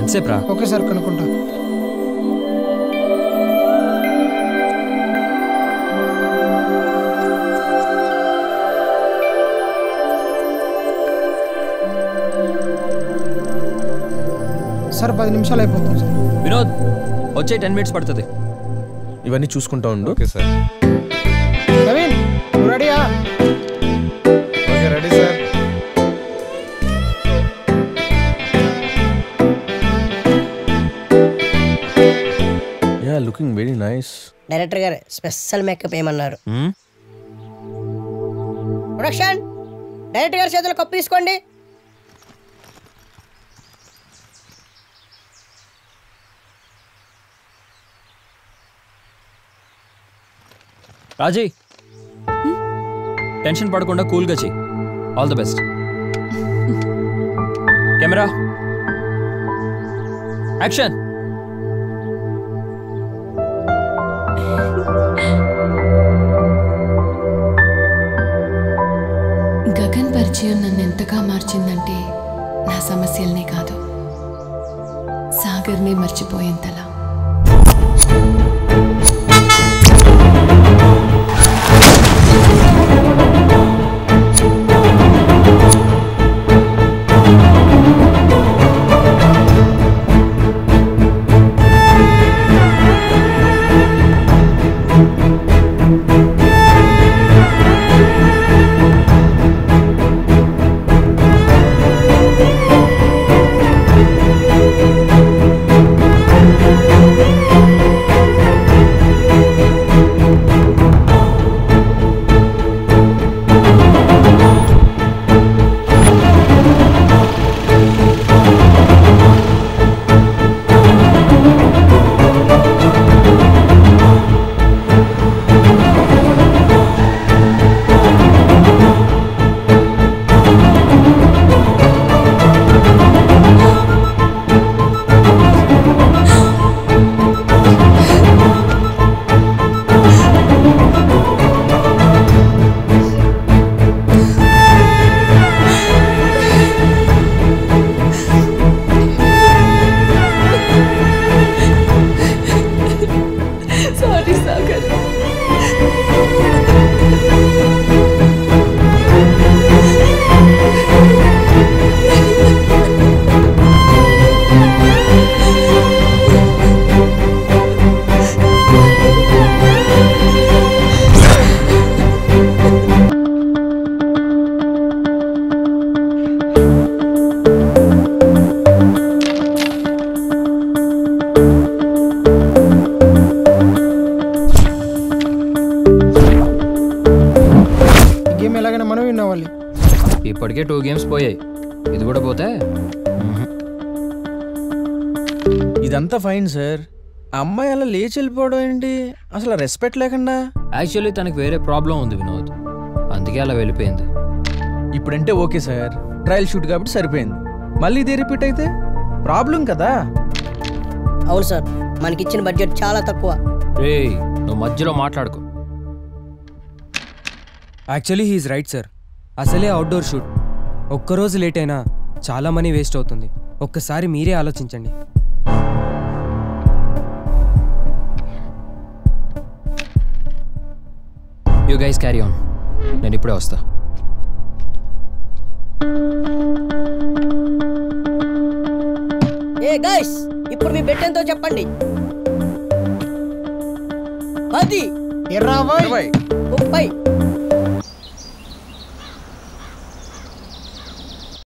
ఎంతసేపు రా? Okay sir కనుక్కుంటా. Sir 10 నిమిషాలు అయిపోతుంది సార్. వినోద్ వచ్చే 10 minutes పడుతుంది. ఇవన్నీ చూసుకుంటా ఉండు. Okay sir. నవీన్ రెడీయా? Okay ready sir. Yeah looking very nice. Director గారు స్పెషల్ మేకప్ ఏమన్నారు? ప్రొడక్షన్ డైరెక్టర్ గారి చేతులు కప్పు తీసుకోండి. రాజీ టెన్షన్ పడకుండా కూల్గా చెయ్యి. All the best. Camera action. Gagan పరిచయం నన్ను ఎంతగా మార్చిందంటే నా సమస్యలనే కాదు, సాగర్నే మర్చిపోయేంతలా. ఇప్పటికే 2 games పోయాయి, ఇది కూడా పోతే. ఇదంతా ఫైన్ సార్. అమ్మాయి అలా లేచి వెళ్ళిపోవడం ఏంటి? అసలు రెస్పెక్ట్ లేకుండా. యాక్చువల్లీ తనకి వేరే ప్రాబ్లం ఉంది వినోద్, అందుకే అలా వెళ్ళిపోయింది. ఇప్పుడంటే ఓకే సార్, ట్రయల్ షూట్ కాబట్టి సరిపోయింది. మళ్ళీ ఇదే రిపీట్ అయితే ప్రాబ్లం కదా. అవును సార్, మనకిచ్చిన బడ్జెట్ చాలా తక్కువ. రేయ్ నువ్వు మధ్యలో మాట్లాడుకో. Actually he's right sir. అసలే అవుట్డోర్ షూట్, ఒక్కరోజు లేట్ అయినా చాలా మనీ వేస్ట్ అవుతుంది. ఒక్కసారి మీరే ఆలోచించండి. యూ గైస్ క్యారీ ఆన్, నేను ఇప్పుడే వస్తా. ఏ గైస్, ఇప్పుడు మీ బెట్ ఎంతో చెప్పండి. 10 20 30